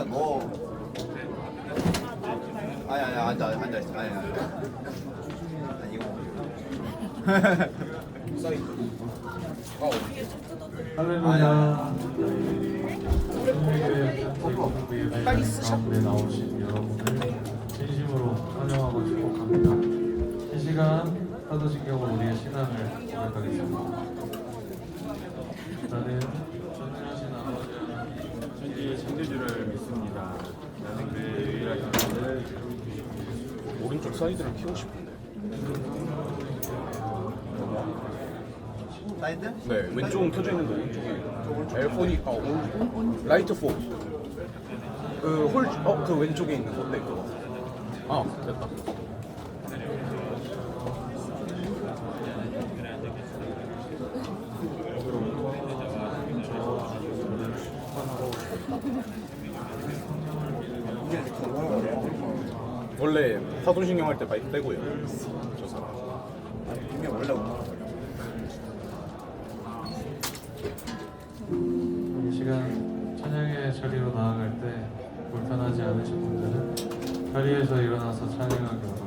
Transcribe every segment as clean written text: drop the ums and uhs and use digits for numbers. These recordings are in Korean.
뭐 아니 앉아 있어. 아니 이거 사인. 할렐루야. 주님의 가운데 나오신 여러분을 진심으로 환영하고 축복합니다. 이 시간 사도신경으로 우리의 신앙을 고백하겠습니다. 나는 전능하신 아버지 하나님 천지의 창조주를 믿습니다. 나는 그의 유일하신 아들 오른쪽 사이드를 키고 싶은데. 사이드? 네, 왼쪽은 켜져 있는데 오른쪽에 에어폰이 라이트 4. 그 왼쪽에 있는 건데 그거. 아, 됐다. 원래 사도신경 할 때 마이크 빼고요. 저 사람. 이게 원래 이 시간 찬양의 자리로 나아갈 때 불편하지 않으신 분들은 자리에서 일어나서 찬양하기 바랍니다.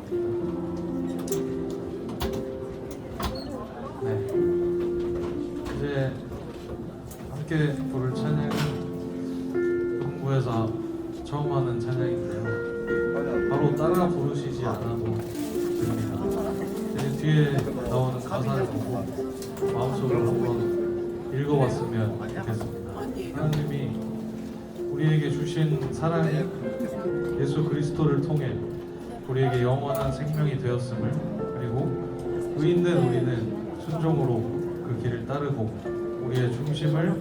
네, 이제 함께 부를 찬양은 공부에서 처음 하는 찬양인데요. 바로 따라 부르시지 않아도 됩니다. 이제 뒤에 나오는 가사를 보고 마음속으로 한번 읽어봤으면 좋겠습니다. 하나님이 우리에게 주신 사랑이 예수 그리스도를 통해 우리에게 영원한 생명이 되었음을, 그리고 의인된 우리는 순종으로 그 길을 따르고 우리의 중심을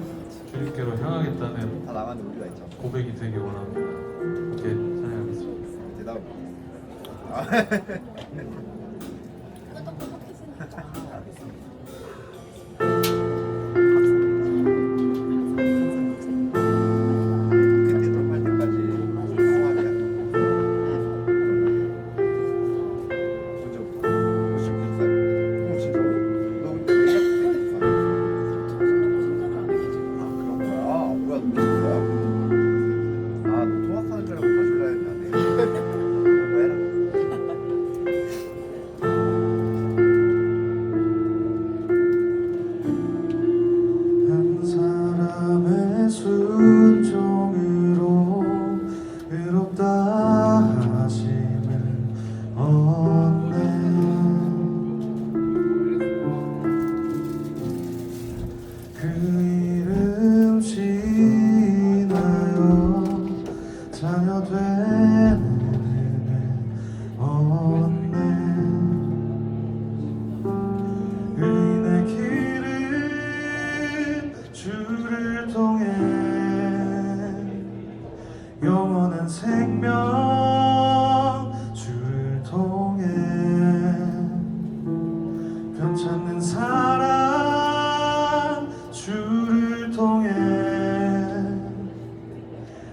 주님께로 향하겠다는 다 나가는 우리가 있죠. 고백이 되길 원합니다. 함께 찬양하겠습니다. 대답. 그때 돌파할 때까지 성화돼야 돼. 먼저 59살. 진짜로? 너 근데 왜 시작했어? 그런 거야? 뭐야, 너 무슨 거야? 너 통학하는 줄 알고 봐줄라 했는데 안 돼. 그거 해라. 한 사람의 순종으로 의롭다 하심을 얻네. 그 이름 신하여 자녀 되는 은혜 얻네. 의인의 길을 주를 통해 영원한 생명 주를 통해 변찮는 사랑 주를 통해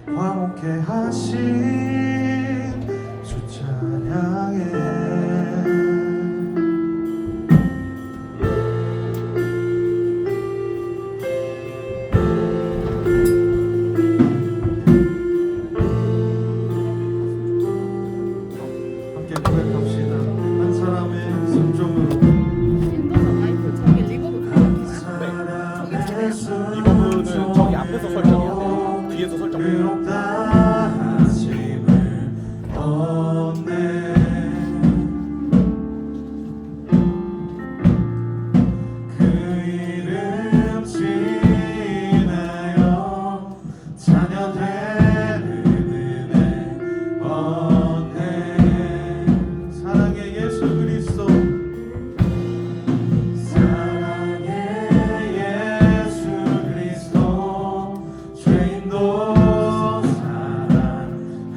화목해 하신 주 찬양해. 함께 고백합시다. 한 사람의 순종으로. 이 부분은 저기 앞에서 설정해야 돼. 뒤에서 설정. 의롭다 하심을 얻네. 그 이름 신하여 자녀 되는 은혜 얻네. 사랑의 예수 그리스도, 사랑의 예수 그리스도, 죄인도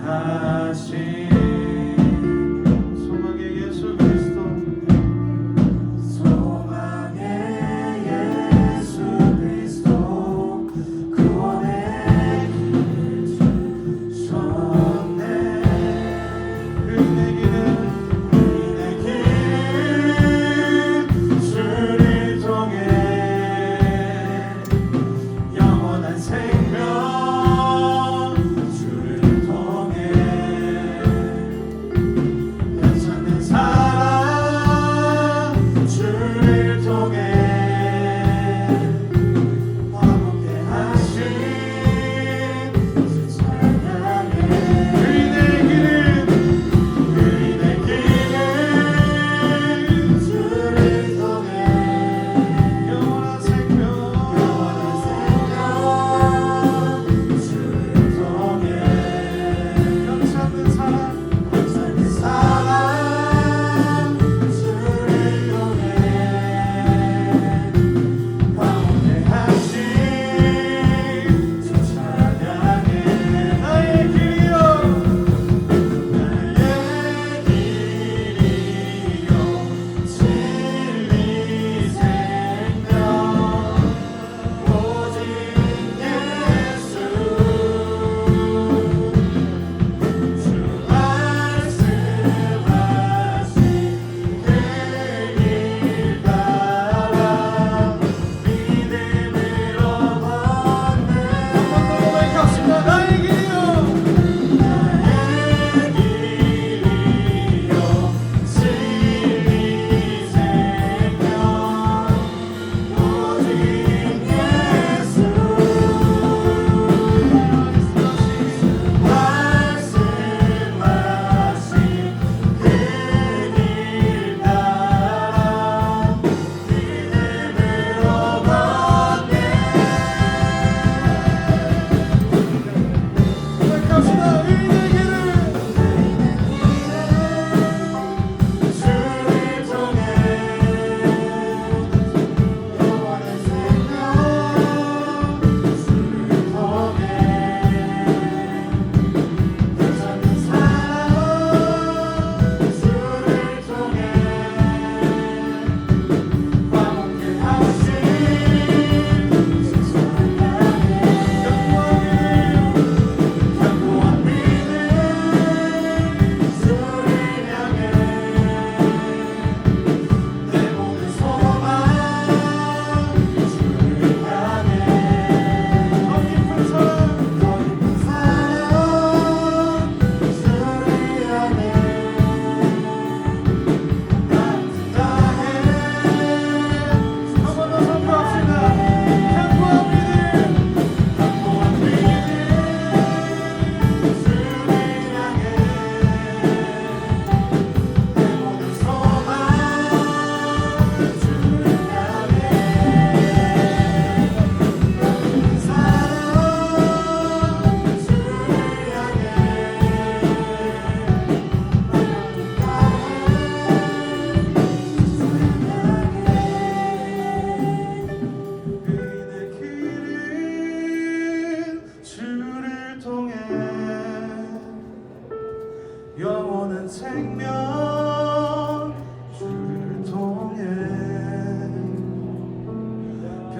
사랑하신 소망의 예수 그리스도, 소망의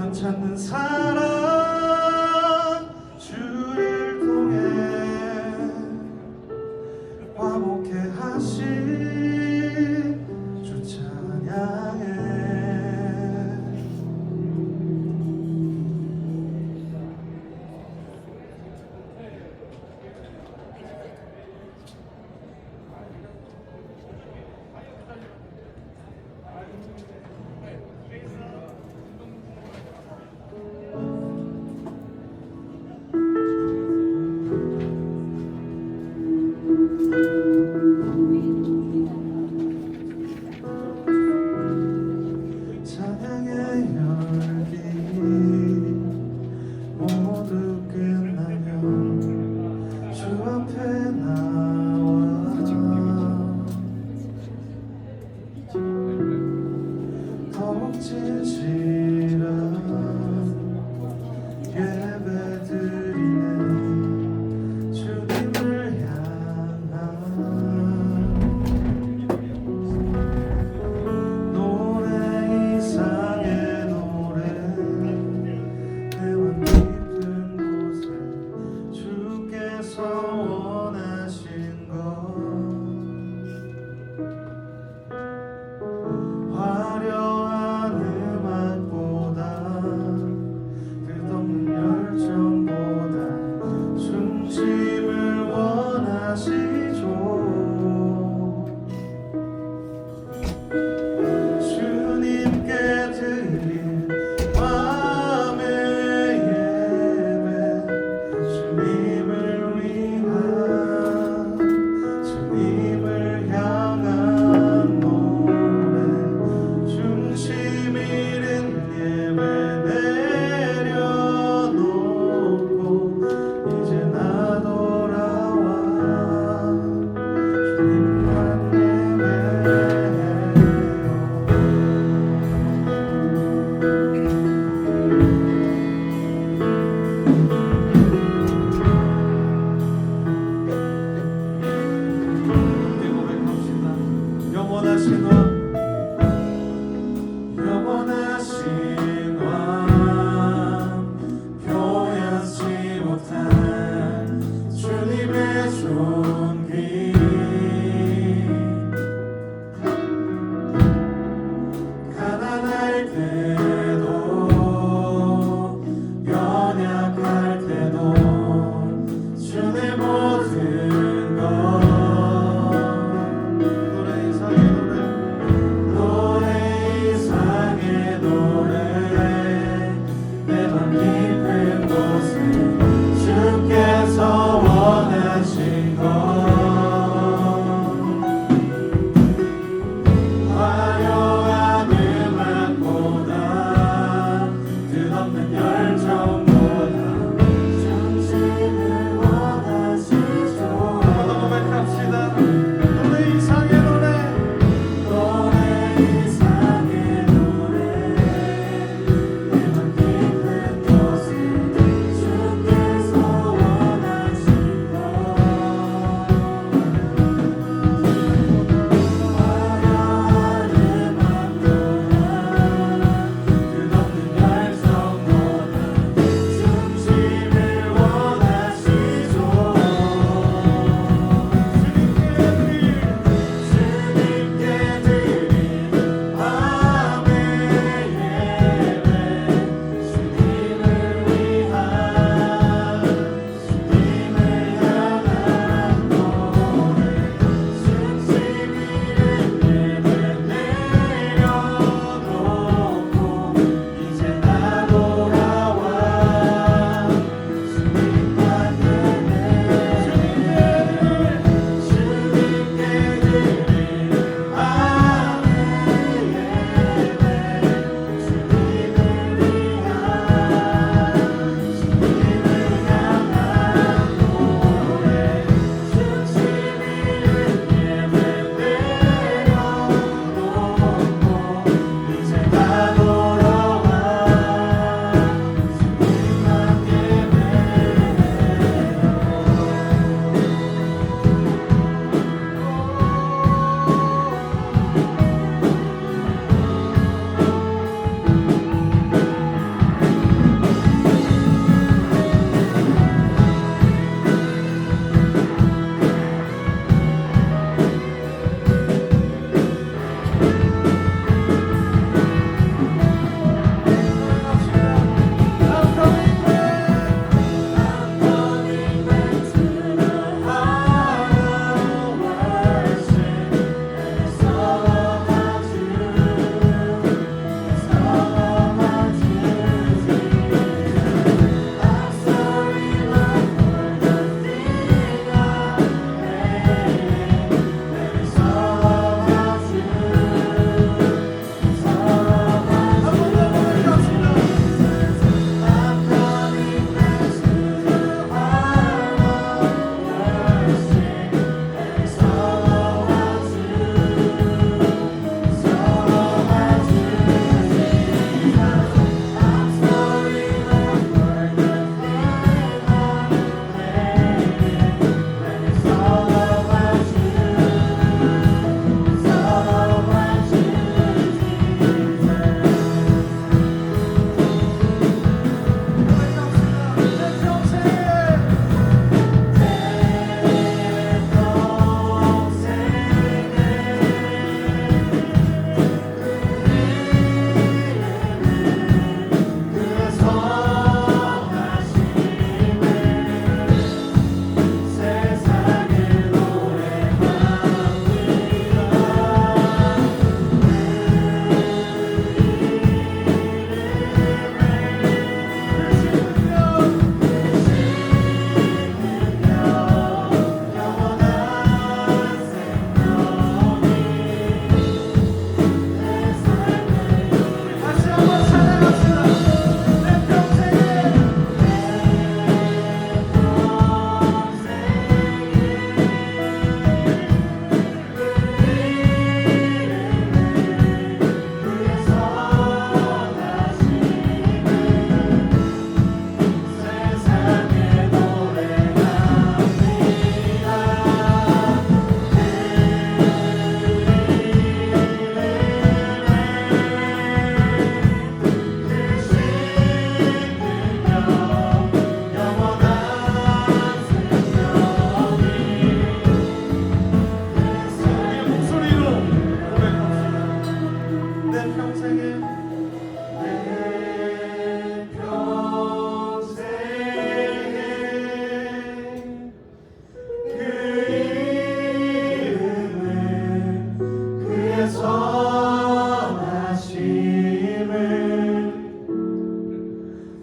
나만 찾는 사랑 주를 통해 화목해 하신 주 찬양해.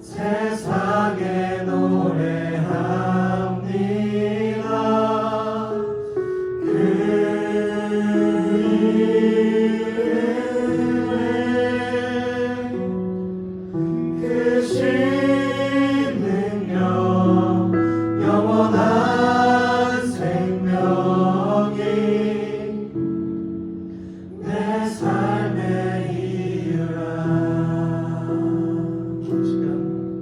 세상에 노래합니다. 그 이름에 그 신능력 영원한 생명이 내 삶의 이유라. 이 시간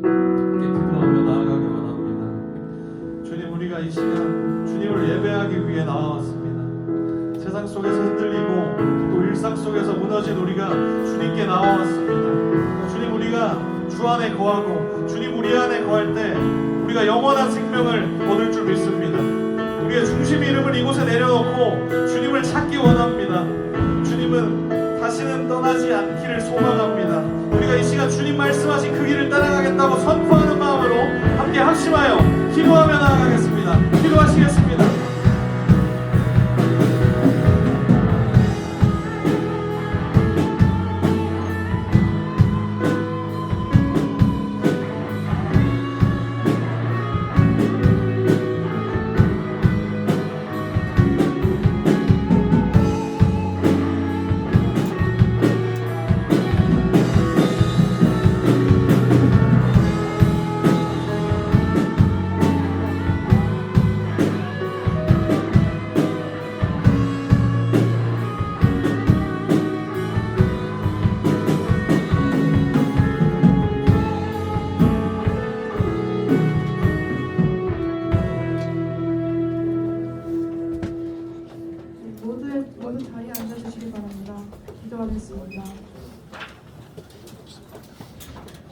함께 기도하며 나아가기 원합니다. 주님, 우리가 이 시간 주님을 예배하기 위해 나와왔습니다. 세상 속에서 흔들리고 또 일상 속에서 무너진 우리가 주님께 나와왔습니다. 주님, 우리가 주 안에 거하고 주님 우리 안에 거할 때 우리가 영원한 생명을 얻을 줄 믿습니다. 우리의 중심 이름을 이곳에 내려놓고 주님을 찾기 원합니다. 주님은 다시는 떠나지 않기를 소망합니다. 우리가 이 시간 주님 말씀하신 그 길을 따라가겠다고 선포하는 마음으로 함께 합심하여 기도하며 나아가겠습니다. 기도하시겠습니다. 모두 자리에 앉아주시기 바랍니다. 기도하겠습니다.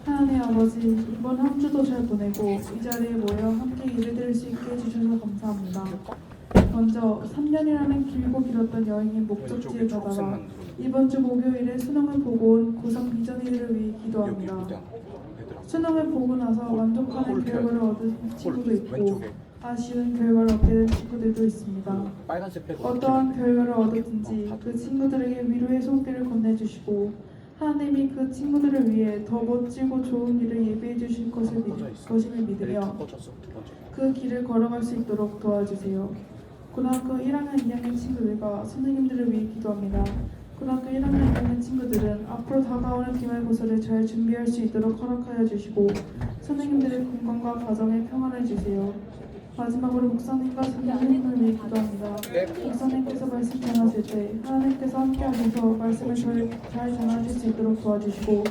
하나님 아버지, 이번 한 주도 잘 보내고 이 자리에 모여 함께 예배드릴 수 있게 해주셔서 감사합니다. 먼저 3년이라는 길고 길었던 여행의 목적지에 가다가 이번 주 목요일에 수능을 보고 온 고3 비전이들을 위해 기도합니다. 수능을 보고 나서 만족하는 결과를 얻은 친구도 있고 아쉬운 결과를 얻게 된 친구들도 있습니다. 빨간색 패드 어떠한 결과를 얻었든지 그 친구들에게 위로의 손길을 건네주시고 하나님이 그 친구들을 위해 더 멋지고 좋은 길을 예비해 주실 것임을 믿으며 그 길을 걸어갈 수 있도록 도와주세요. 고등학교 1학년 2학년 친구들과 선생님들을 위해 기도합니다. 고등학교 1학년 2학년 친구들은 앞으로 다가오는 기말고사를 잘 준비할 수 있도록 허락하여 주시고 선생님들의 건강과 가정에 평안을 주세요. 마지막으로 목사님과 선생님을 위해 기도합니다. 목사님께서 말씀 전하실 때 하나님께서 함께 하셔서 말씀을 잘 전하실 수 있도록 도와주시고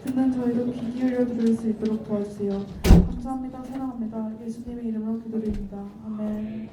듣는 저희도 귀 기울여 들을 수 있도록 도와주세요. 감사합니다. 사랑합니다. 예수님의 이름으로 기도드립니다. 아멘.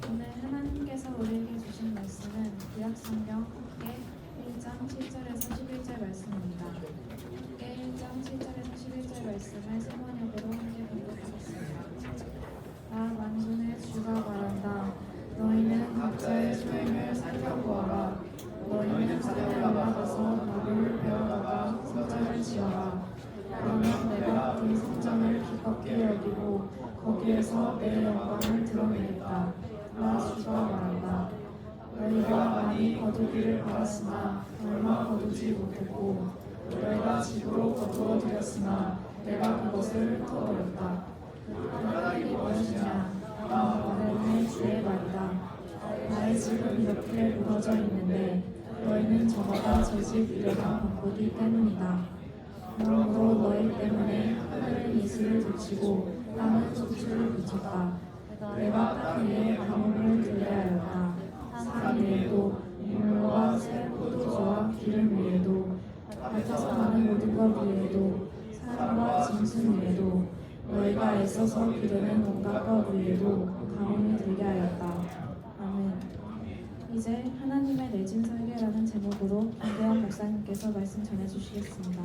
오늘 하나님께서 우리에게 주신 말씀은 구약성경 함께 1장 7절에서 11절 말씀입니다. 함께 1장 7절에서 11절 말씀을 세번역으로 함께 봉독하겠습니다. 나 만군의 주가 말한다. 너희는 각자의 소행을 살펴보아라. 너희는 산에 올라가서 나무를 베어다가 성전을 지어라. 그러면 내가 그 성전을 기겁게 여기고 거기에서 내 영광을 드러내겠다. 나 주가 말한다. 너희가 많이 거두기를 바랐으나 얼마 거두지 못했고 너희가 집으로 거두어 들였으나 내가 그것을 흩어버렸다. 그 까닭이 무엇이냐? 너희는 주의 말이다. 나의 집은 이렇게 무너져 있는데 너희는 저마다 저 집 이래가 바꾸기 때문이다. 그러므로 너희 때문에 하늘은 이슬을 붙이고 땅은 소출을 붙였다. 내가 땅 위에 가뭄을 들게 하였다. 산 위에도 물과 새 포도주와 기름 위에도 밭에서 나는 모든 것 위에도 산과 짐승 위에도 너희가 애써서 기르는 온갖 것 위에도 가뭄을 들게 하였다. 아멘. 이제 하나님의 내진 설계라는 제목으로 안대환 목사님께서 말씀 전해주시겠습니다.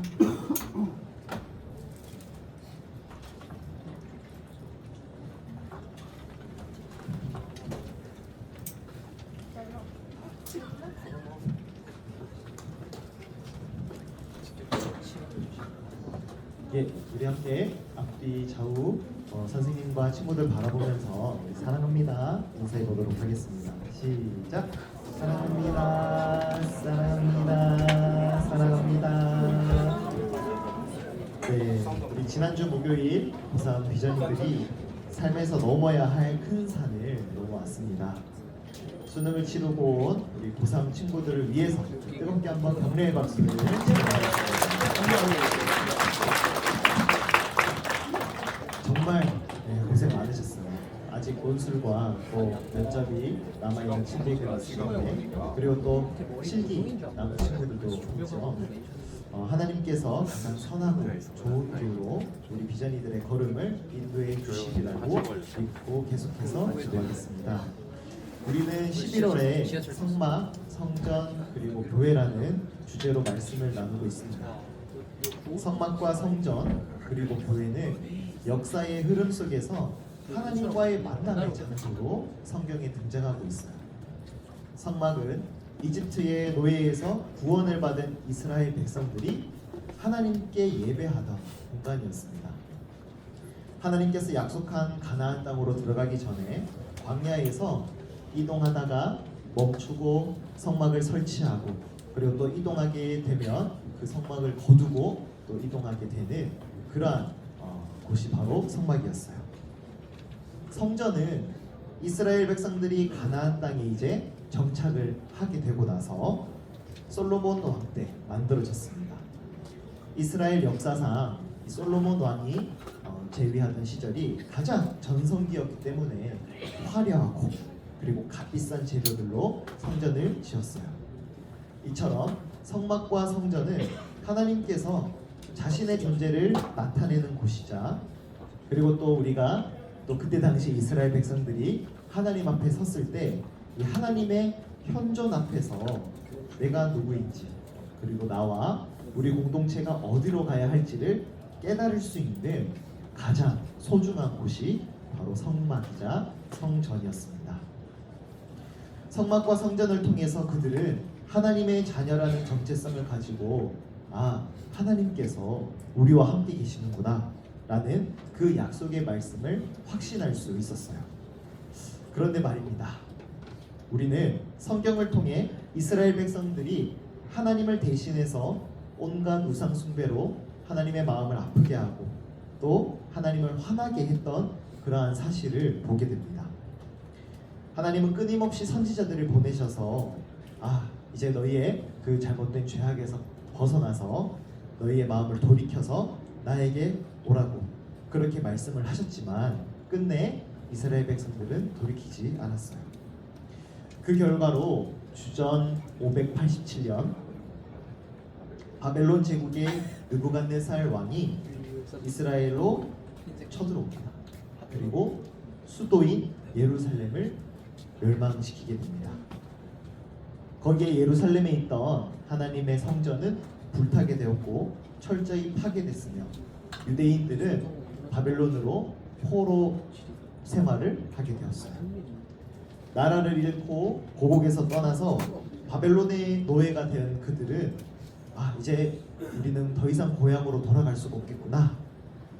예, 우리 함께 앞뒤 좌우 선생님과 친구들 바라보면서 사랑합니다 인사해 보도록 하겠습니다. 시작. 사랑합니다. 사랑합니다. 사랑합니다. 네, 우리 지난주 목요일 고3 비전이들이 삶에서 넘어야 할 큰 산을 넘어왔습니다. 수능을 치르고 온 우리 고3 친구들을 위해서 뜨겁게 한번 격려의 박수를 치러드리겠습니다. 정말 고생 많으셨어요. 아직 논술과 또 면접이 남아있는 친구들이 있는데, 그리고 또 실기 남은 친구들도 있죠. 하나님께서 가장 선하고 좋은 길로 우리 비전이들의 걸음을 인도해 주시리라고 믿고 계속해서 기도하겠습니다. 우리는 11월에 성막, 성전, 그리고 교회라는 주제로 말씀을 나누고 있습니다. 성막과 성전, 그리고 교회는 역사의 흐름 속에서 하나님과의 만남의 장소로 성경에 등장하고 있어요. 성막은 이집트의 노예에서 구원을 받은 이스라엘 백성들이 하나님께 예배하던 공간이었습니다. 하나님께서 약속한 가나안 땅으로 들어가기 전에 광야에서 이동하다가 멈추고 성막을 설치하고, 그리고 또 이동하게 되면 그 성막을 거두고 또 이동하게 되는 그러한 곳이 바로 성막이었어요. 성전은 이스라엘 백성들이 가나안 땅에 이제 정착을 하게 되고 나서 솔로몬 왕 때 만들어졌습니다. 이스라엘 역사상 솔로몬 왕이 재위하던 시절이 가장 전성기였기 때문에 화려하고 그리고 값비싼 재료들로 성전을 지었어요. 이처럼 성막과 성전은 하나님께서 자신의 존재를 나타내는 곳이자, 그리고 또 우리가 또 그때 당시 이스라엘 백성들이 하나님 앞에 섰을 때 이 하나님의 현존 앞에서 내가 누구인지, 그리고 나와 우리 공동체가 어디로 가야 할지를 깨달을 수 있는 가장 소중한 곳이 바로 성막이자 성전이었습니다. 성막과 성전을 통해서 그들은 하나님의 자녀라는 정체성을 가지고 하나님께서 우리와 함께 계시는구나 라는 그 약속의 말씀을 확신할 수 있었어요. 그런데 말입니다, 우리는 성경을 통해 이스라엘 백성들이 하나님을 대신해서 온갖 우상 숭배로 하나님의 마음을 아프게 하고 또 하나님을 화나게 했던 그러한 사실을 보게 됩니다. 하나님은 끊임없이 선지자들을 보내셔서 이제 너희의 그 잘못된 죄악에서 벗어나서 너희의 마음을 돌이켜서 나에게 오라고 그렇게 말씀을 하셨지만 끝내 이스라엘 백성들은 돌이키지 않았어요. 그 결과로 주전 587년 바벨론 제국의 느부갓네살 왕이 이스라엘로 쳐들어옵니다. 그리고 수도인 예루살렘을 멸망시키게 됩니다. 거기에 예루살렘에 있던 하나님의 성전은 불타게 되었고 철저히 파괴됐으며 유대인들은 바벨론으로 포로 생활을 하게 되었어요. 나라를 잃고 고국에서 떠나서 바벨론의 노예가 된 그들은 이제 우리는 더 이상 고향으로 돌아갈 수가 없겠구나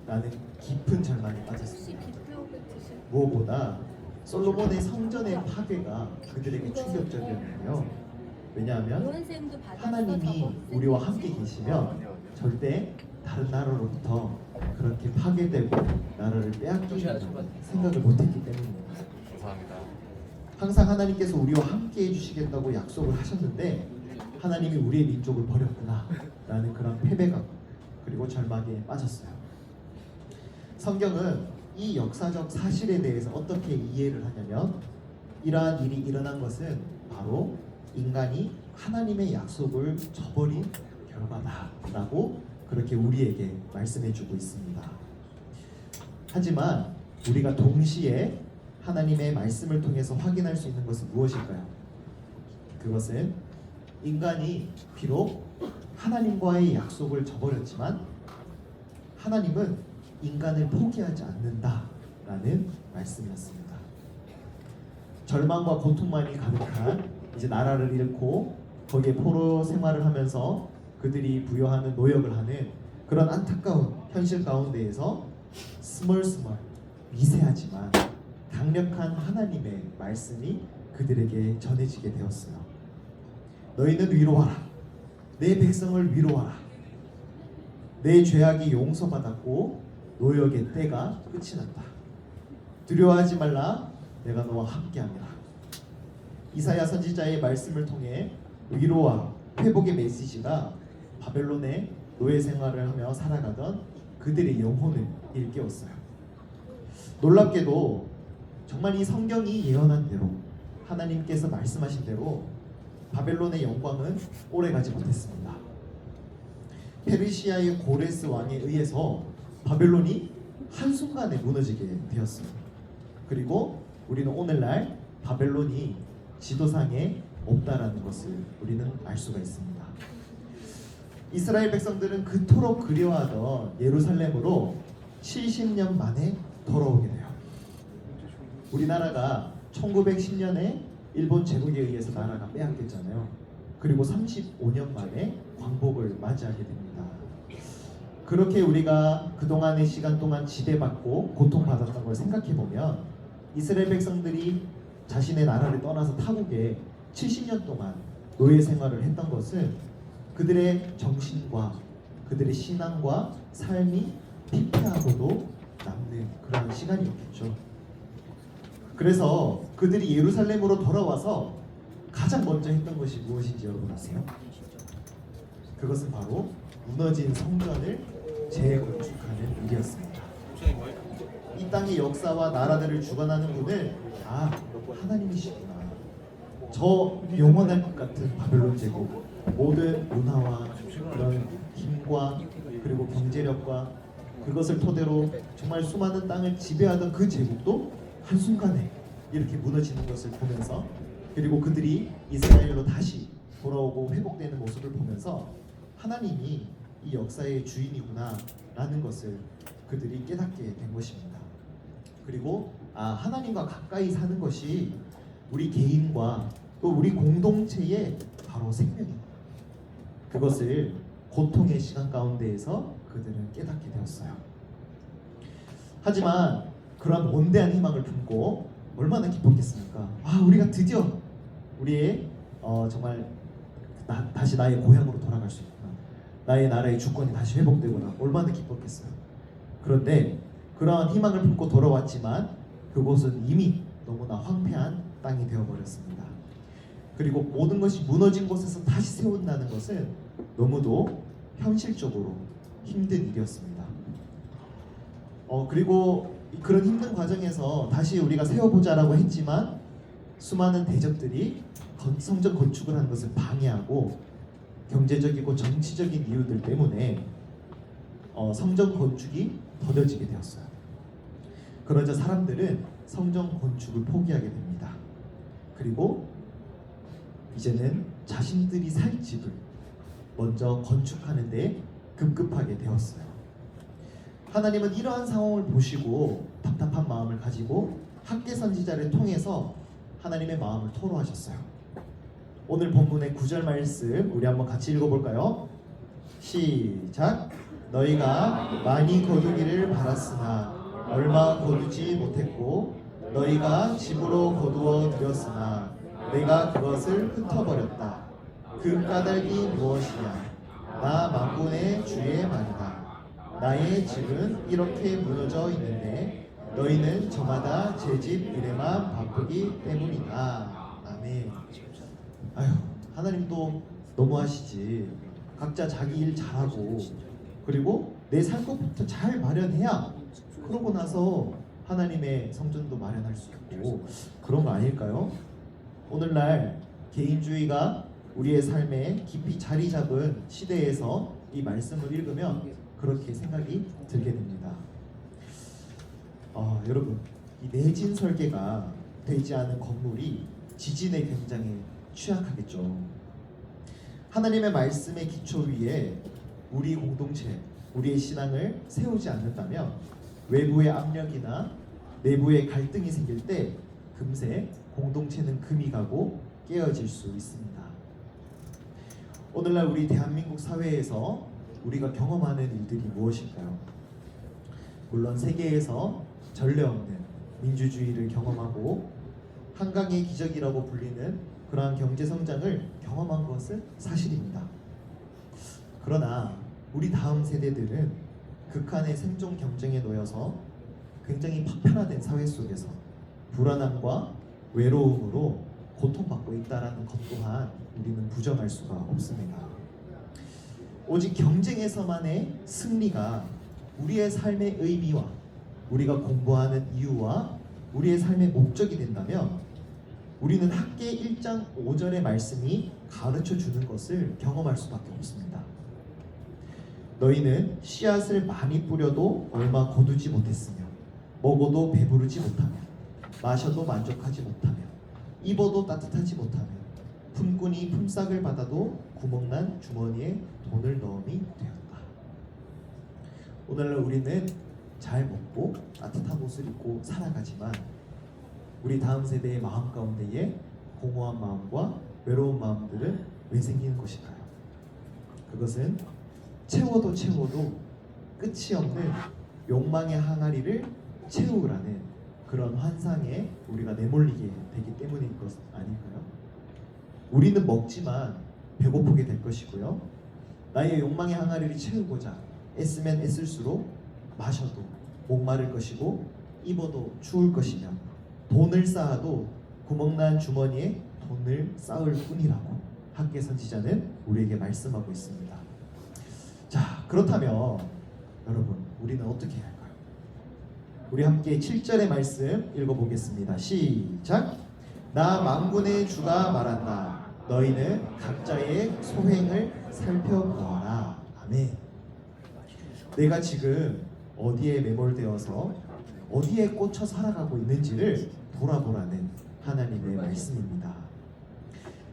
라는 깊은 절망에 빠졌습니다. 무엇보다 솔로몬의 성전의 파괴가 그들에게 충격적이었는데요. 왜냐하면 하나님이 우리와 함께 계시면 절대 다른 나라로부터 그렇게 파괴되고 나라를 빼앗기는 생각을 못했기 때문입니다. 항상 하나님께서 우리와 함께 해주시겠다고 약속을 하셨는데 하나님이 우리의 민족을 버렸구나 라는 그런 패배감 그리고 절망에 빠졌어요. 성경은 이 역사적 사실에 대해서 어떻게 이해를 하냐면, 이러한 일이 일어난 것은 바로 인간이 하나님의 약속을 저버린 결과다라고 그렇게 우리에게 말씀해주고 있습니다. 하지만 우리가 동시에 하나님의 말씀을 통해서 확인할 수 있는 것은 무엇일까요? 그것은 인간이 비록 하나님과의 약속을 저버렸지만 하나님은 인간을 포기하지 않는다라는 말씀이었습니다. 절망과 고통만이 가득한 이제 나라를 잃고 거기에 포로 생활을 하면서 그들이 부여하는 노역을 하는 그런 안타까운 현실 가운데에서 스멀스멀 미세하지만 강력한 하나님의 말씀이 그들에게 전해지게 되었어요. 너희는 위로하라. 내 백성을 위로하라. 내 죄악이 용서받았고 노역의 때가 끝이 났다. 두려워하지 말라. 내가 너와 함께합니다. 이사야 선지자의 말씀을 통해 위로와 회복의 메시지가 바벨론의 노예 생활을 하며 살아가던 그들의 영혼을 일깨웠어요. 놀랍게도 정말 이 성경이 예언한 대로 하나님께서 말씀하신 대로 바벨론의 영광은 오래가지 못했습니다. 페르시아의 고레스 왕에 의해서 바벨론이 한순간에 무너지게 되었어요. 그리고 우리는 오늘날 바벨론이 지도상에 없다라는 것을 우리는 알 수가 있습니다. 이스라엘 백성들은 그토록 그리워하던 예루살렘으로 70년 만에 돌아오게 돼요. 우리나라가 1910년에 일본 제국에 의해서 나라가 빼앗겼잖아요. 그리고 35년 만에 광복을 맞이하게 됩니다. 그렇게 우리가 그동안의 시간 동안 지배받고 고통받았던 걸 생각해보면 이스라엘 백성들이 자신의 나라를 떠나서 타국에 70년 동안 노예 생활을 했던 것은 그들의 정신과 그들의 신앙과 삶이 피폐하고도 남는 그런 시간이었겠죠. 그래서 그들이 예루살렘으로 돌아와서 가장 먼저 했던 것이 무엇인지 여러분 아세요? 그것은 바로 무너진 성전을 재건축하는 일이었습니다. 이 땅의 역사와 나라들을 주관하는 분은 하나님이시구나. 저 영원할 것 같은 바벨론 제국, 모든 문화와 그런 힘과 그리고 경제력과 그것을 토대로 정말 수많은 땅을 지배하던 그 제국도 한순간에 이렇게 무너지는 것을 보면서, 그리고 그들이 이스라엘로 다시 돌아오고 회복되는 모습을 보면서 하나님이 이 역사의 주인이구나 라는 것을 그들이 깨닫게 된 것입니다. 그리고 하나님과 가까이 사는 것이 우리 개인과 또 우리 공동체의 바로 생명이구나. 그것을 고통의 시간 가운데에서 그들은 깨닫게 되었어요. 하지만 그러한 원대한 희망을 품고 얼마나 기뻤겠습니까? 우리가 드디어 우리의 정말 다시 나의 고향으로 돌아갈 수 있구나. 나의 나라의 주권이 다시 회복되구나. 얼마나 기뻤겠어요. 그런데 그러한 희망을 품고 돌아왔지만 그곳은 이미 너무나 황폐한 땅이 되어버렸습니다. 그리고 모든 것이 무너진 곳에서 다시 세운다는 것은 너무도 현실적으로 힘든 일이었습니다. 그리고 그런 힘든 과정에서 다시 우리가 세워보자라고 했지만 수많은 대적들이 성전 건축을 하는 것을 방해하고 경제적이고 정치적인 이유들 때문에 성전 건축이 더뎌지게 되었어요. 그러자 사람들은 성전 건축을 포기하게 됩니다. 그리고 이제는 자신들이 살 집을 먼저 건축하는 데 급급하게 되었어요. 하나님은 이러한 상황을 보시고 답답한 마음을 가지고 학개 선지자를 통해서 하나님의 마음을 토로하셨어요. 오늘 본문의 9절 말씀 우리 한번 같이 읽어볼까요? 시작. 너희가 많이 거두기를 바랐으나 얼마 거두지 못했고 너희가 집으로 거두어 들였으나 내가 그것을 흩어버렸다. 그 까닭이 무엇이냐? 나 만군의 주의 말이다. 나의 집은 이렇게 무너져 있는데 너희는 저마다 제 집 일에만 바쁘기 때문이다. 아멘. 하나님도 너무하시지. 각자 자기 일 잘하고 그리고 내 살 것부터 잘 마련해야 그러고 나서 하나님의 성전도 마련할 수 있고 그런 거 아닐까요? 오늘날 개인주의가 우리의 삶에 깊이 자리 잡은 시대에서 이 말씀을 읽으면 그렇게 생각이 들게 됩니다. 여러분, 이 내진 설계가 되지 않은 건물이 지진에 굉장히 취약하겠죠. 하나님의 말씀의 기초 위에 우리 공동체, 우리의 신앙을 세우지 않는다면 외부의 압력이나 내부의 갈등이 생길 때 금세 공동체는 금이 가고 깨어질 수 있습니다. 오늘날 우리 대한민국 사회에서 우리가 경험하는 일들이 무엇일까요? 물론 세계에서 전례 없는 민주주의를 경험하고 한강의 기적이라고 불리는 그러한 경제 성장을 경험한 것은 사실입니다. 그러나 우리 다음 세대들은 극한의 생존 경쟁에 놓여서 굉장히 파편화된 사회 속에서 불안함과 외로움으로 고통받고 있다는 것 또한 우리는 부정할 수가 없습니다. 오직 경쟁에서만의 승리가 우리의 삶의 의미와 우리가 공부하는 이유와 우리의 삶의 목적이 된다면 우리는 학계 1장 5절의 말씀이 가르쳐 주는 것을 경험할 수밖에 없습니다. 너희는 씨앗을 많이 뿌려도 얼마 거두지 못했으며 먹어도 배부르지 못하며 마셔도 만족하지 못하며 입어도 따뜻하지 못하며 품꾼이 품삯을 받아도 구멍난 주머니에 돈을 넣음이 되었다. 오늘날 우리는 잘 먹고 따뜻한 옷을 입고 살아가지만 우리 다음 세대의 마음 가운데에 공허한 마음과 외로운 마음들은 왜 생기는 것일까요? 그것은 채워도 채워도 끝이 없는 욕망의 항아리를 채우라는 그런 환상에 우리가 내몰리게 되기 때문인 것 아닐까요? 우리는 먹지만 배고프게 될 것이고요. 나의 욕망의 항아리를 채우고자 애쓰면 애쓸수록 마셔도 목마를 것이고 입어도 추울 것이며 돈을 쌓아도 구멍난 주머니에 돈을 쌓을 뿐이라고 학계 선지자는 우리에게 말씀하고 있습니다. 자, 그렇다면 여러분 우리는 어떻게 해야 할까요? 우리 함께 7절의 말씀 읽어보겠습니다. 시작! 나 만군의 주가 말한다. 너희는 각자의 소행을 살펴보아라. 아멘. 내가 지금 어디에 매몰되어서 어디에 꽂혀 살아가고 있는지를 돌아보라는 하나님의 말씀입니다.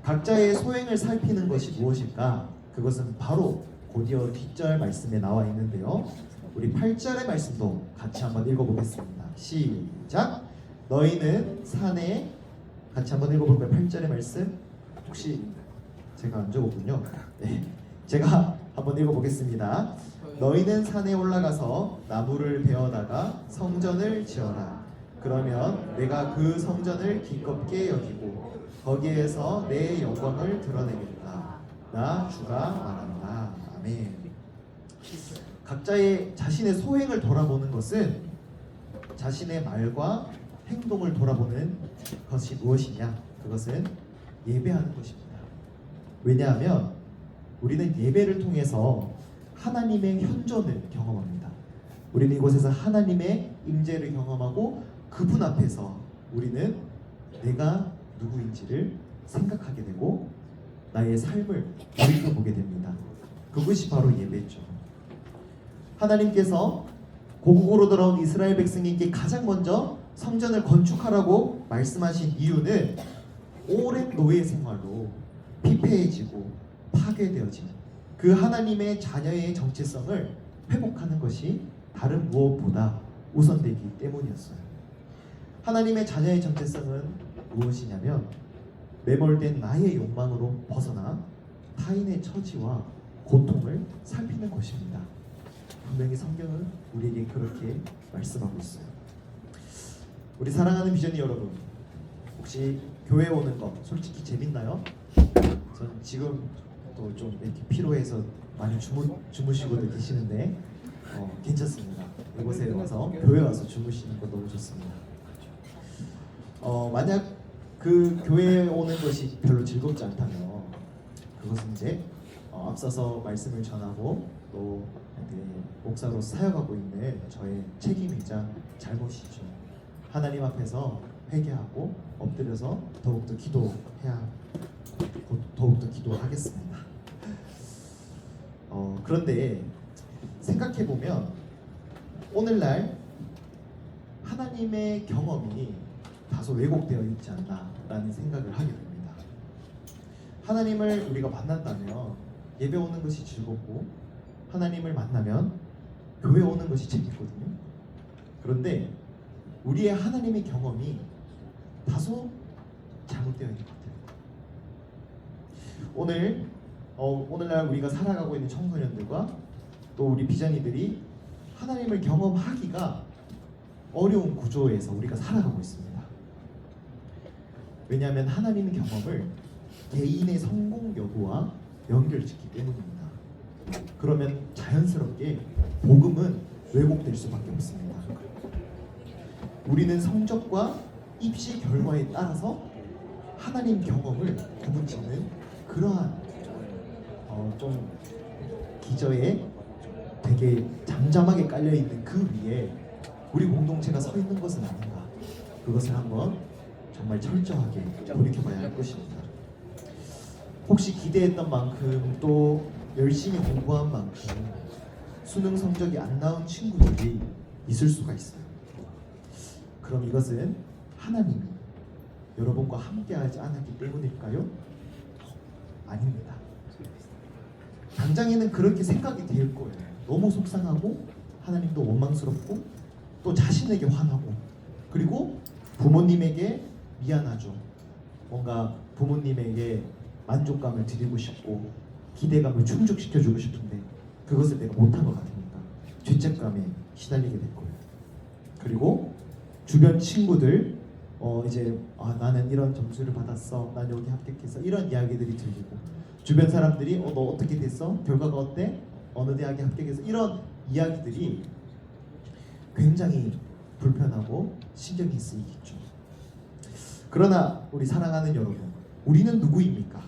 각자의 소행을 살피는 것이 무엇일까? 그것은 바로 곧이어 뒷절 말씀에 나와 있는데요. 우리 8절의 말씀도 같이 한번 읽어보겠습니다. 시작! 너희는 산에 같이 한번 읽어볼까요? 8절의 말씀 혹시 제가 안 적었군요. 네, 제가 한번 읽어보겠습니다. 너희는 산에 올라가서 나무를 베어다가 성전을 지어라. 그러면 내가 그 성전을 기껍게 여기고 거기에서 내 영광을 드러내겠다. 나 주가 말한다. 아멘. 각자의 자신의 소행을 돌아보는 것은 자신의 말과 행동을 돌아보는 것이 무엇이냐? 그것은 예배하는 것입니다. 왜냐하면 우리는 예배를 통해서 하나님의 현존을 경험합니다. 우리는 이곳에서 하나님의 임재를 경험하고 그분 앞에서 우리는 내가 누구인지를 생각하게 되고 나의 삶을 돌이켜보게 됩니다. 그것이 바로 예배죠. 하나님께서 고국으로 돌아온 이스라엘 백성에게 가장 먼저 성전을 건축하라고 말씀하신 이유는 오랜 노예 생활로 피폐해지고 파괴되어진 그 하나님의 자녀의 정체성을 회복하는 것이 다른 무엇보다 우선되기 때문이었어요. 하나님의 자녀의 정체성은 무엇이냐면 매몰된 나의 욕망으로 벗어나 타인의 처지와 고통을 살피는 것입니다. 분명히 성경은 우리에게 그렇게 말씀하고 있어요. 우리 사랑하는 비전이 여러분, 혹시 교회 오는 거 솔직히 재밌나요? 전 지금 또 좀 이렇게 피로해서 많이 주무시고들 계시는데 괜찮습니다. 이곳에 와서 교회 와서 주무시는 거 너무 좋습니다. 만약 그 교회에 오는 것이 별로 즐겁지 않다면 그것은 이제 앞서서 말씀을 전하고 또 목사로 사역하고 있는 저의 책임이자 잘못이죠. 하나님 앞에서 회개하고 엎드려서 더욱더 기도하겠습니다. 그런데 생각해 보면 오늘날 하나님의 경험이 다소 왜곡되어 있지 않나라는 생각을 하게 됩니다. 하나님을 우리가 만난다면 예배 오는 것이 즐겁고 하나님을 만나면 교회 오는 것이 재밌거든요. 그런데 우리의 하나님의 경험이 다소 잘못되어 있는 것 같아요. 오늘날 우리가 살아가고 있는 청소년들과 또 우리 비전이들이 하나님을 경험하기가 어려운 구조에서 우리가 살아가고 있습니다. 왜냐하면 하나님의 경험을 개인의 성공 여부와 연결짓기 때문입니다. 그러면 자연스럽게 복음은 왜곡될 수밖에 없습니다. 우리는 성적과 입시 결과에 따라서 하나님 경험을 구분짓는 그러한 좀 기저에 되게 잠잠하게 깔려있는 그 위에 우리 공동체가 서 있는 것은 아닌가, 그것을 한번 정말 철저하게 돌이켜봐야 할 것입니다. 혹시 기대했던 만큼 또 열심히 공부한 만큼 수능 성적이 안 나온 친구들이 있을 수가 있어요. 그럼 이것은 하나님이 여러분과 함께하지 않았기 때문일까요? 아닙니다. 당장에는 그렇게 생각이 될 거예요. 너무 속상하고 하나님도 원망스럽고 또 자신에게 화나고 그리고 부모님에게 미안하죠. 뭔가 부모님에게 만족감을 드리고 싶고 기대감을 충족시켜주고 싶은데 그것을 내가 못한 것 같으니까 죄책감에 시달리게 될 거예요. 그리고 주변 친구들 이제 나는 이런 점수를 받았어, 난 여기 합격했어, 이런 이야기들이 들리고 주변 사람들이 너 어떻게 됐어? 결과가 어때? 어느 대학에 합격했어? 이런 이야기들이 굉장히 불편하고 신경이 쓰이겠죠. 그러나 우리 사랑하는 여러분, 우리는 누구입니까?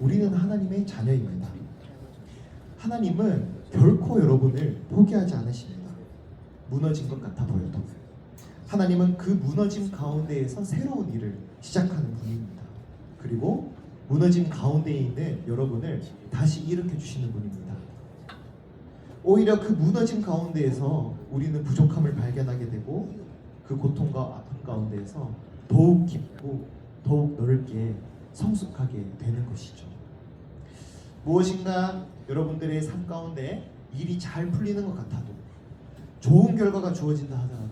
우리는 하나님의 자녀입니다. 하나님은 결코 여러분을 포기하지 않으십니다. 무너진 것 같아 보여도 하나님은 그 무너짐 가운데에서 새로운 일을 시작하는 분입니다. 그리고 무너짐 가운데 있는 여러분을 다시 일으켜 주시는 분입니다. 오히려 그 무너짐 가운데에서 우리는 부족함을 발견하게 되고 그 고통과 아픔 가운데에서 더욱 깊고 더욱 넓게 성숙하게 되는 것이죠. 무엇인가 여러분들의 삶 가운데 일이 잘 풀리는 것 같아도 좋은 결과가 주어진다 하더라도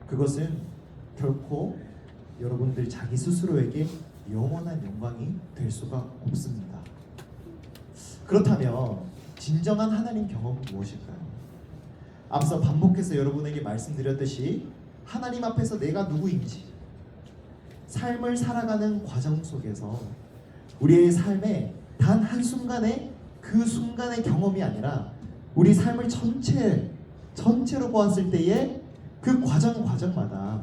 그것은 결코 여러분들 자기 스스로에게 영원한 영광이 될 수가 없습니다. 그렇다면 진정한 하나님 경험은 무엇일까요? 앞서 반복해서 여러분에게 말씀드렸듯이 하나님 앞에서 내가 누구인지 삶을 살아가는 과정 속에서 우리의 삶에 단 한순간의 그 순간의 경험이 아니라 우리 삶을 전체로 보았을 때의 그 과정마다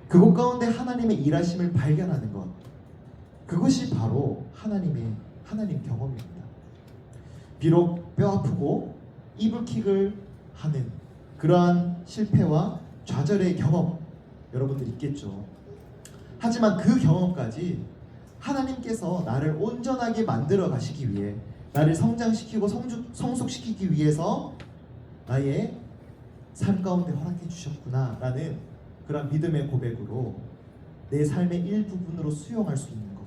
그곳 가운데 하나님의 일하심을 발견하는 것, 그것이 바로 하나님 경험입니다. 비록 뼈 아프고 이불킥을 하는 그러한 실패와 좌절의 경험 여러분들 있겠죠. 하지만 그 경험까지 하나님께서 나를 온전하게 만들어 가시기 위해, 나를 성장시키고 성숙시키기 위해서 나의 삶 가운데 허락해 주셨구나 라는 그런 믿음의 고백으로 내 삶의 일부분으로 수용할 수 있는 것,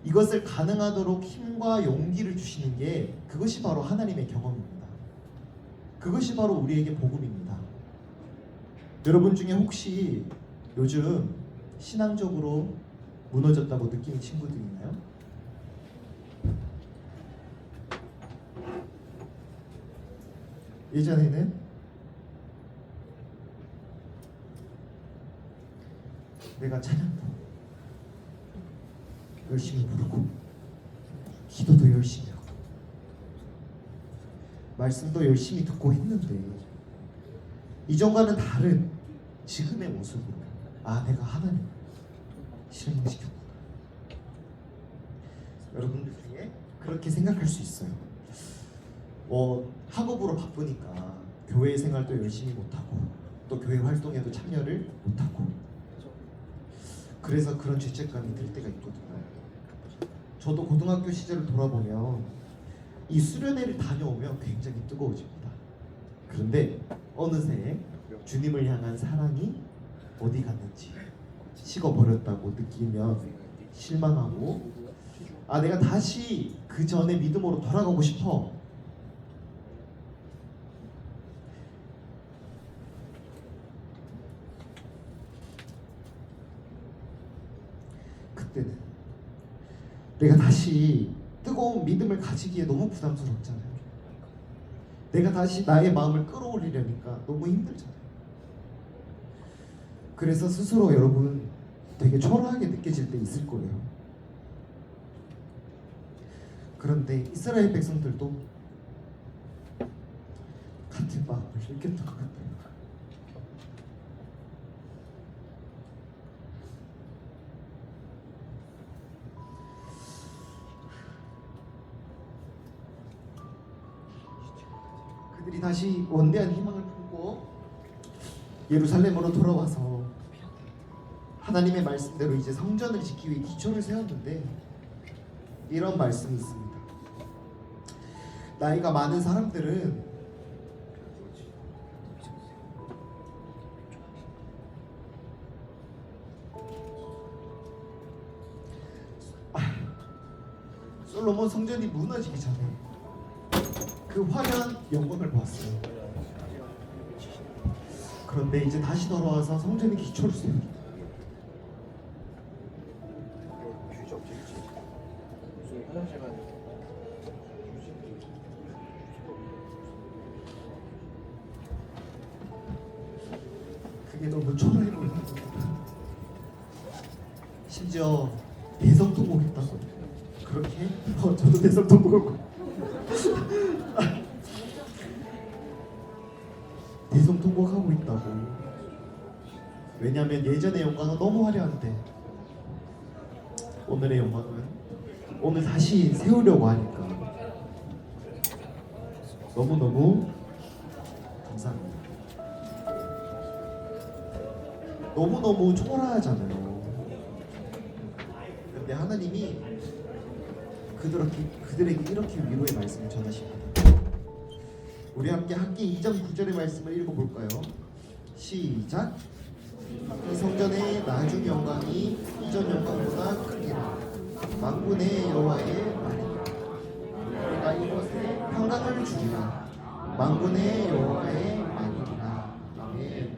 이것을 가능하도록 힘과 용기를 주시는 게 그것이 바로 하나님의 경험입니다. 그것이 바로 우리에게 복음입니다. 여러분 중에 혹시 요즘 신앙적으로 무너졌다고 느끼는 친구들 있나요? 예전에는 내가 찬양도 열심히 부르고 기도도 열심히 하고 말씀도 열심히 듣고 했는데 이전과는 다른 지금의 모습으로 내가 하나님을 실망시켰구나. 여러분들 중에 그렇게 생각할 수 있어요. 학업으로 바쁘니까 교회 생활도 열심히 못하고 또 교회 활동에도 참여를 못하고 그래서 그런 죄책감이 들 때가 있거든요. 저도 고등학교 시절을 돌아보면 이 수련회를 다녀오면 굉장히 뜨거워집니다. 그런데 어느새 주님을 향한 사랑이 어디 갔는지 식어버렸다고 느끼면 실망하고 내가 다시 그 전의 믿음으로 돌아가고 싶어. 그때는 내가 다시 뜨거운 믿음을 가지기에 너무 부담스럽잖아요. 내가 다시 나의 마음을 끌어올리려니까 너무 힘들잖아요. 그래서 스스로 여러분 되게 초라하게 느껴질 때 있을 거예요. 그런데 이스라엘 백성들도 같은 마음을 느꼈던 것 같아요. 그들이 다시 원대한 희망을 품고 예루살렘으로 돌아와서 하나님의 말씀대로 이제 성전을 짓기 위해 기초를 세웠는데 이런 말씀이 있습니다. 나이가 많은 사람들은 솔로몬 성전이 무너지기 전에 그 화려한 영광을 보았어요. 그런데 이제 다시 돌아와서 성전의 기초를 세웁니다. 휴지 없겠지. 무슨 화장실 가는 그게 너무 초라해 보입니다. 심지어 대성통곡했다고. 그렇게? 저도 대성통곡하고 대성통곡하고 있다고. 왜냐하면 예전의 영광은 너무 화려한데 오늘의 영광은 오늘 다시 세우려고 하니까 너무너무 감사합니다. 너무너무 초라하잖아요. 근데 하나님이 그들에게 이렇게 위로의 말씀을 전하십니다. 우리 함께 2장 9절의 말씀을 읽어볼까요? 시작. 이 성전의 나중 영광이 이전 영광보다 크리라. 만군의 여호와의 말이라. 내가 이곳에 평강을 주리라. 만군의 여호와의 말이라. 아멘.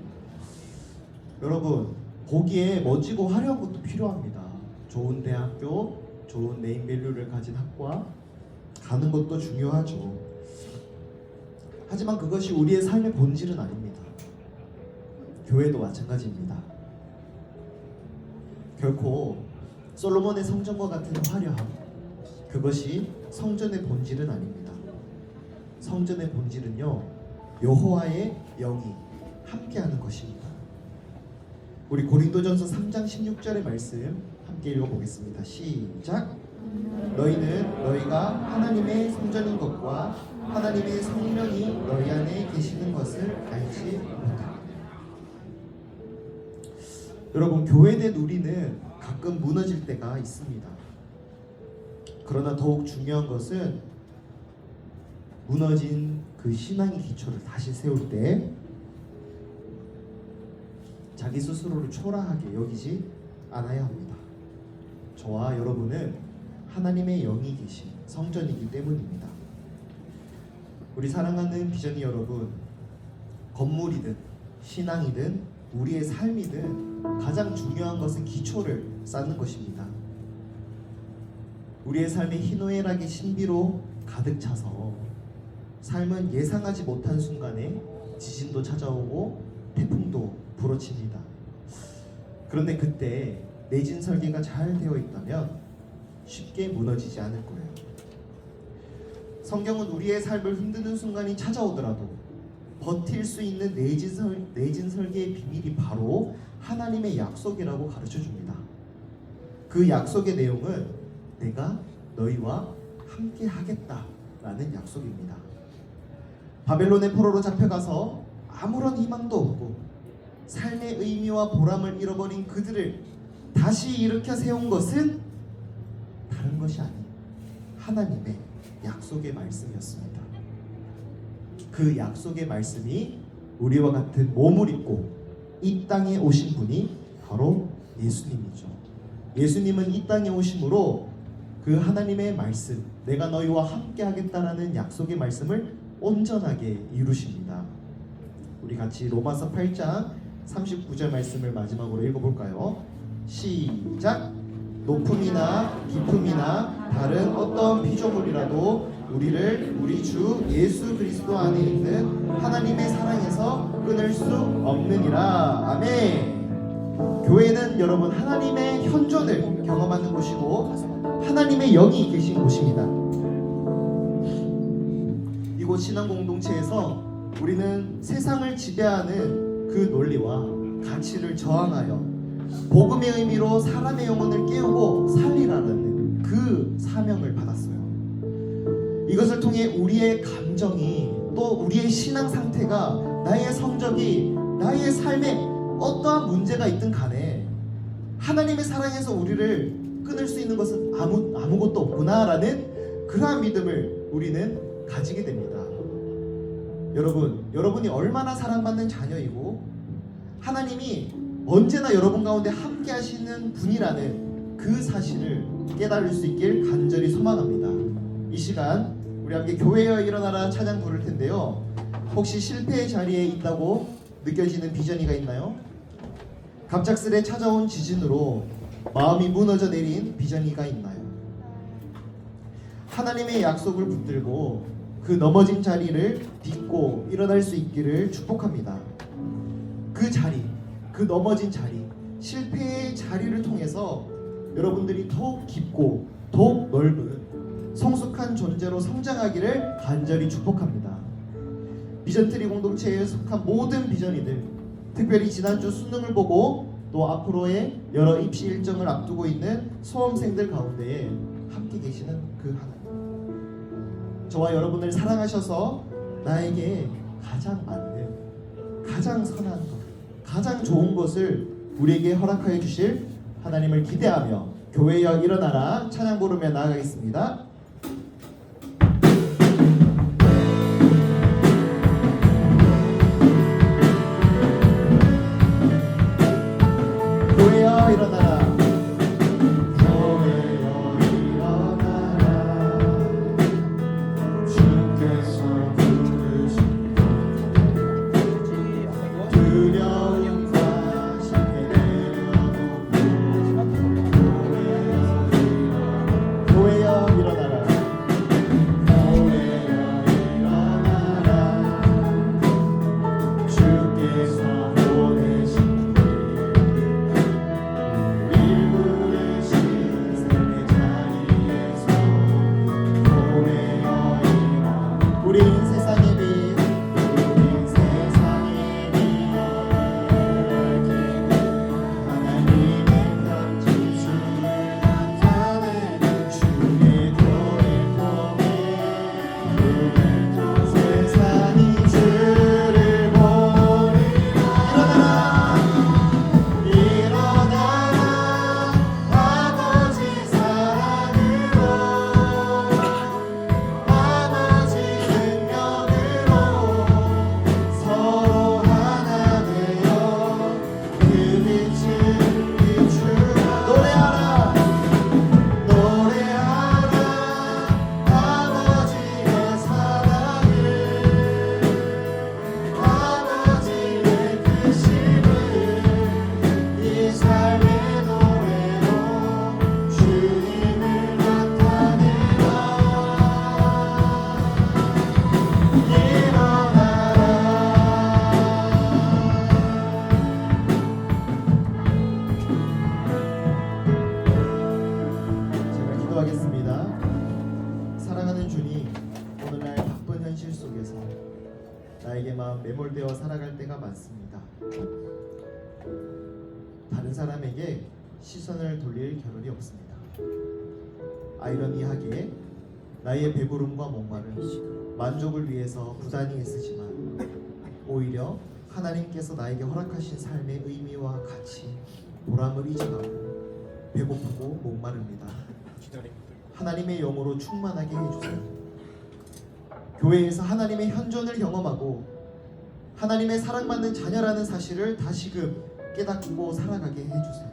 여러분, 보기에 멋지고 화려한 것도 필요합니다. 좋은 대학교, 좋은 네임밸류를 가진 학과 가는 것도 중요하죠. 하지만 그것이 우리의 삶의 본질은 아닙니다. 교회도 마찬가지입니다. 결코 솔로몬의 성전과 같은 화려함, 그것이 성전의 본질은 아닙니다. 성전의 본질은요, 여호와의 영이 함께하는 것입니다. 우리 고린도전서 3장 16절의 말씀 함께 읽어보겠습니다. 시작. 너희는 너희가 하나님의 성전인 것과 하나님의 성령이 너희 안에 계시는 것을 알지 못하느냐. 여러분, 교회된 우리는 가끔 무너질 때가 있습니다. 그러나 더욱 중요한 것은 무너진 그 신앙의 기초를 다시 세울 때 자기 스스로를 초라하게 여기지 않아야 합니다. 저와 여러분은 하나님의 영이 계신 성전이기 때문입니다. 우리 사랑하는 비전이 여러분, 건물이든 신앙이든 우리의 삶이든 가장 중요한 것은 기초를 쌓는 것입니다. 우리의 삶의 희노애락의 신비로 가득 차서 삶은 예상하지 못한 순간에 지진도 찾아오고 태풍도 불어칩니다. 그런데 그때 내진 설계가 잘 되어 있다면 쉽게 무너지지 않을 거예요. 성경은 우리의 삶을 흔드는 순간이 찾아오더라도 버틸 수 있는 내진 설계의 비밀이 바로 하나님의 약속이라고 가르쳐줍니다. 그 약속의 내용은 내가 너희와 함께 하겠다라는 약속입니다. 바벨론의 포로로 잡혀가서 아무런 희망도 없고 삶의 의미와 보람을 잃어버린 그들을 다시 일으켜 세운 것은 다른 것이 아닌 하나님의 약속의 말씀이었습니다. 그 약속의 말씀이 우리와 같은 몸을 입고 이 땅에 오신 분이 바로 예수님이죠. 예수님은 이 땅에 오심으로 그 하나님의 말씀, 내가 너희와 함께 하겠다라는 약속의 말씀을 온전하게 이루십니다. 우리 같이 로마서 8장 39절 말씀을 마지막으로 읽어볼까요? 시작. 높음이나 깊음이나 다른 어떤 피조물이라도 우리를 우리 주 예수 그리스도 안에 있는 하나님의 사랑에서 끊을 수 없느니라. 아멘. 교회는 여러분 하나님의 현존을 경험하는 곳이고 하나님의 영이 계신 곳입니다. 이곳 신앙 공동체에서 우리는 세상을 지배하는 그 논리와 가치를 저항하여 복음의 의미로 사람의 영혼을 깨우고 살리라는 그 사명을 받았어요. 이것을 통해 우리의 감정이 또 우리의 신앙 상태가 나의 성적이 나의 삶에 어떠한 문제가 있든 간에 하나님의 사랑에서 우리를 끊을 수 있는 것은 아무것도 없구나라는 그러한 믿음을 우리는 가지게 됩니다. 여러분이 얼마나 사랑받는 자녀이고 하나님이 언제나 여러분 가운데 함께 하시는 분이라는 그 사실을 깨달을 수 있길 간절히 소망합니다. 이 시간 우리 함께 교회여 일어나라 찬양 부를 텐데요. 혹시 실패의 자리에 있다고 느껴지는 비전이가 있나요? 갑작스레 찾아온 지진으로 마음이 무너져 내린 비전이가 있나요? 하나님의 약속을 붙들고 그 넘어진 자리를 딛고 일어날 수 있기를 축복합니다. 그 자리, 그 넘어진 자리, 실패의 자리를 통해서 여러분들이 더욱 깊고 더욱 넓은 성숙한 존재로 성장하기를 간절히 축복합니다. 비전트리 공동체에 속한 모든 비전이들, 특별히 지난주 수능을 보고 또 앞으로의 여러 입시 일정을 앞두고 있는 수험생들 가운데에 함께 계시는 그 하나님, 저와 여러분을 사랑하셔서 나에게 가장 맞는, 가장 선한 것, 가장 좋은 것을 우리에게 허락하여 주실 하나님을 기대하며 교회여 일어나라 찬양 부르며 나아가겠습니다. 교회여 일어나라. 교회여 일어나라. 주께서 부르신다. 두려움과 심히 내려놓고 교회여 일어나라. 교회여 일어나라. 주께서 보내신 우린 세상의 빛, 우린 세상의 빛, 하나님의 편지 주를 나타내는 주의 교회 통해 세상이 주를 보리라. 일어나라 아버지 사랑으로 서로 하나 되어 그 빛을 비추라. 노래하라 노래하라 아버지의 사랑을, 아버지의 크심을 이 삶의 노래로 주님을 나타내라. 제가 기도하겠습니다. 사랑하는 주님, 오늘날 바쁜 현실 속에서 나에게만 매몰되어 살아갈 때가 많습니다. 다른 사람에게 시선을 돌릴 겨를이 없습니다. 아이러니하게 나의 배부름과 목마름, 만족을 위해서 부단히 애쓰지만 오히려 하나님께서 나에게 허락하신 삶의 의미와 가치, 보람을 잊어가고 배고프고 목마릅니다. 하나님의 영으로 충만하게 해주세요. 교회에서 하나님의 현존을 경험하고 하나님의 사랑받는 자녀라는 사실을 다시금 깨닫고 살아가게 해주세요.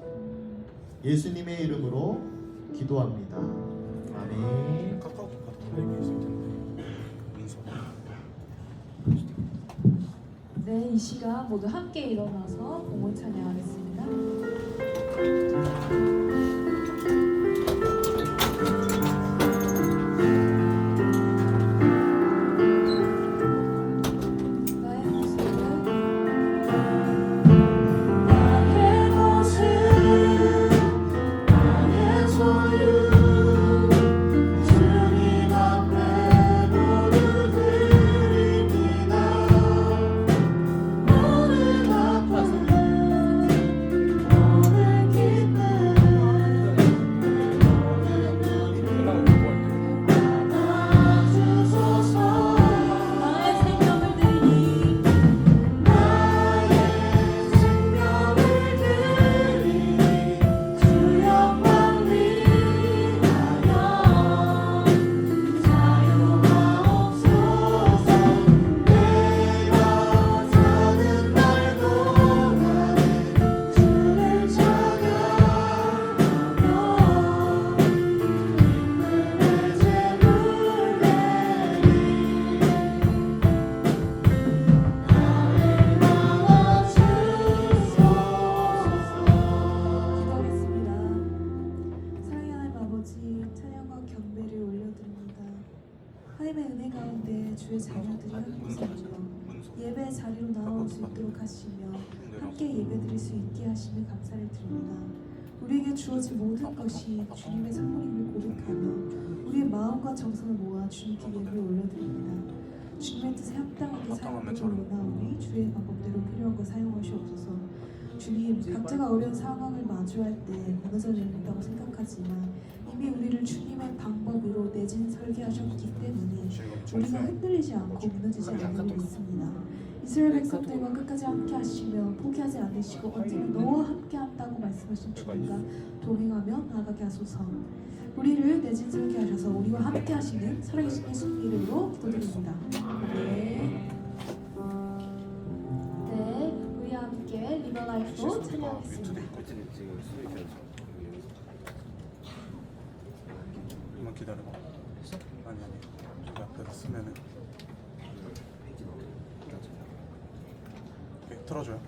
예수님의 이름으로 기도합니다. 아멘. 네, 이 시간 모두 함께 일어나서 공을 찬양하겠습니다. 각자의 자리로 나아올 수 있도록 하시며 함께 예배드릴 수 있게 하시며 감사를 드립니다. 우리에게 주어진 모든 것이 주님의 선물임을 고백하며 우리의 마음과 정성을 모아 주님께 예배를 올려드립니다. 주님의 뜻에 합당하게 사용되길 원하오니 주의 방법대로 필요한 것 사용하시옵소서. 주님, 각자가 어려운 상황을 마주할 때 무너져 내린다고 생각하지만 이미 우리를 주님의 방법으로 내진 설계하셨기 때문에 우리가 흔들리지 않고 무너지지 않음을 믿습니다. 이스라엘 백성들과 끝까지 함께 하시며 포기하지 않으시고 언제나 너와 함께 한다고 말씀하신 주님과 동행하며 나아가게 하소서. 우리를 내진 설계하셔서 우리와 함께 하시는 살아계신 예수님 이름으로 기도드립니다. 네. 네, 우리 함께 리버라이프로 찬양하겠습니다. 한번 기다려봐. 아니 저기 앞에서 쓰면은 오케이, 틀어줘요.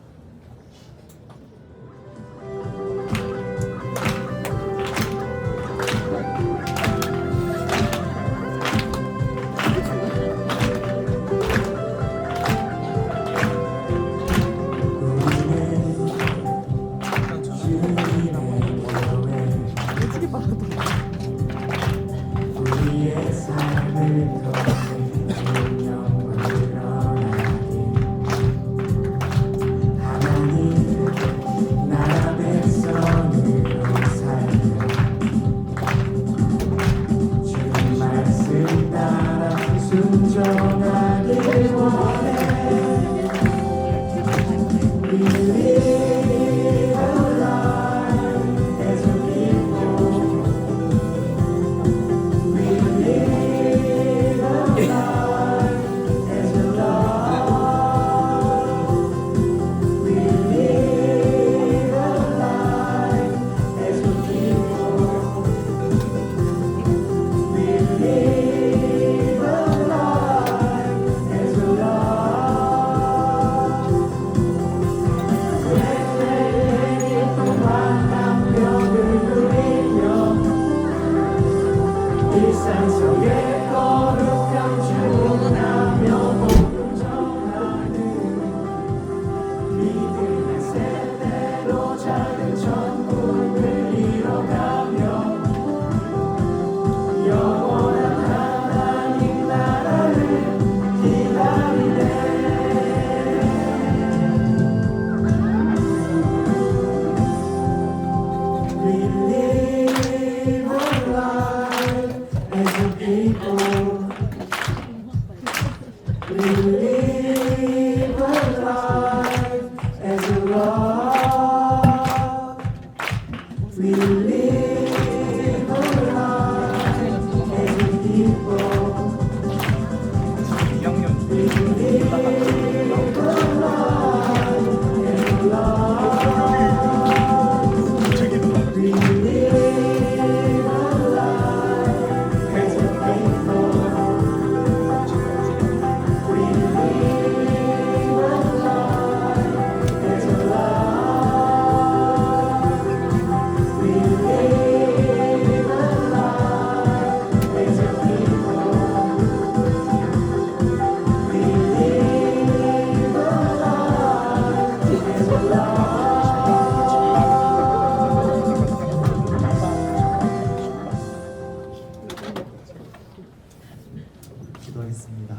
기도하겠습니다.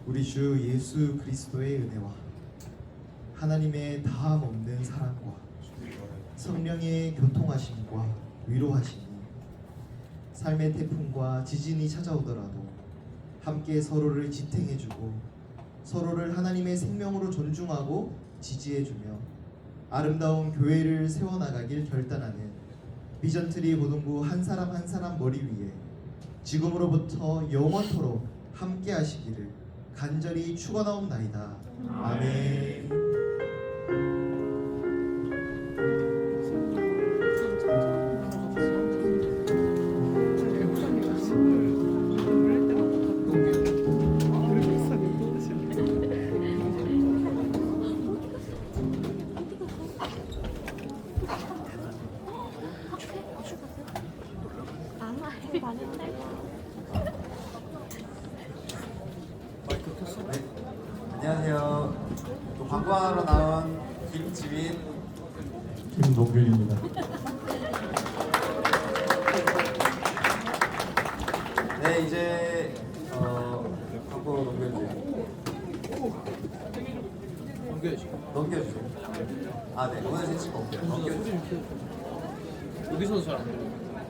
우리 주 예수 그리스도의 은혜와 하나님의 다함 없는 사랑과 성령의 교통하심과 위로하심이 삶의 태풍과 지진이 찾아오더라도 함께 서로를 지탱해주고 서로를 하나님의 생명으로 존중하고 지지해주며 아름다운 교회를 세워나가길 결단하는 비전트리 고등부 한 사람 한 사람 머리 위에 지금으로부터 영원토록 함께 하시기를 간절히 축원하옵나이다. 아멘. 마이크 네. 안녕하세요. 또 광고하러 나온 김지민. 김동균입니다. 네, 이제 광고 넘겨주세요. 아, 네. 오늘 제 친구 없대요. 넘겨주세요. 여기서는 잘안 들려.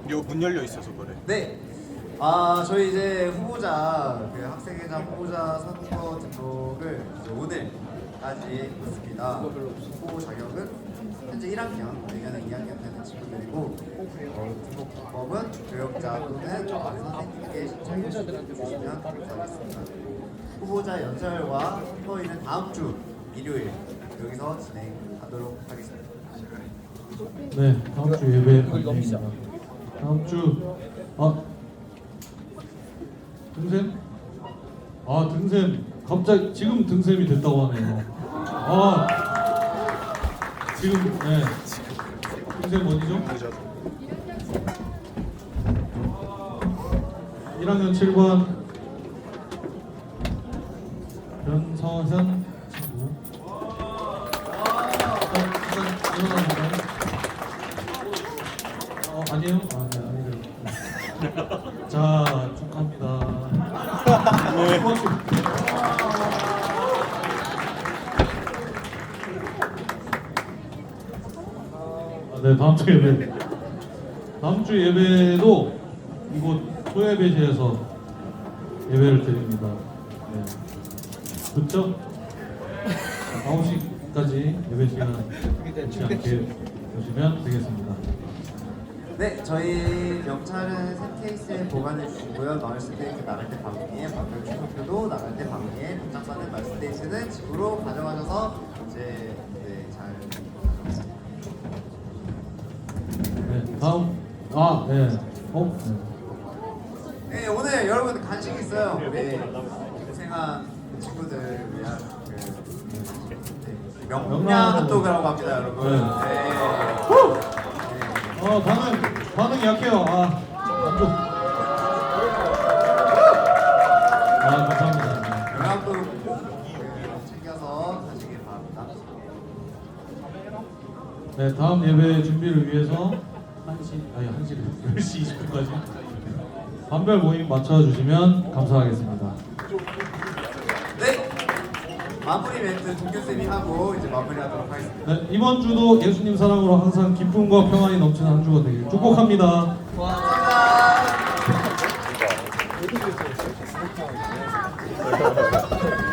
이거 문 열려 있어서 그래. 네. 저희 이제 후보자, 그 학생회장 후보자 선거 등록을 이제 오늘까지 했습니다. 후보 자격은 현재 1학년, 내년에 2학년 되는 친구들이고, 등록 방법은 교역자 또는 선생님께 신청해 주시면 감사하겠습니다. 후보자 연설과 선거인은 다음 주 일요일 여기서 진행하도록 하겠습니다. 네, 다음 주 예배 방송입니다. 다음 주 등샘? 등샘 갑자기 지금 등샘이 됐다고 하네요. 지금 네. 등샘 어디죠? 1학년 7반 변서현 친구. 잠깐 일어나볼까요? 아니에요? 네, 아니래요. 자, 축하합니다. 네, 다음 주 예배도 이곳 소예배실에서 예배를 드립니다. 네. 그렇죠? 9시까지 예배 시간 놓지 않게 보시면 되겠습니다. 네, 저희 명찰은 새 케이스에 보관해 주시고요. 마을 스테이지 나갈 때 방문에, 방문 취소표도 나갈 때 방문에, 도착받은 마을 스테이지는 집으로 가져가셔서 이제 잘. 네, 다음 네. 네, 오늘 여러분 간식 있어요. 우리 고생한 친구들 위한 명량 핫도그라고 합니다, 여러분. 네. 반응 약해요. 안 줘. 감사합니다. 명량도 챙겨서 가시길 바랍니다. 네, 다음 예배 준비를 위해서 10시 20분까지 반별 모임 맞춰주시면 감사하겠습니다. 네, 마무리 멘트 동규쌤이 하고 이제 마무리하도록 하겠습니다. 네, 이번 주도 예수님 사랑으로 항상 기쁨과 평안이 넘치는 한 주가 되길 축복합니다. 감사합니다.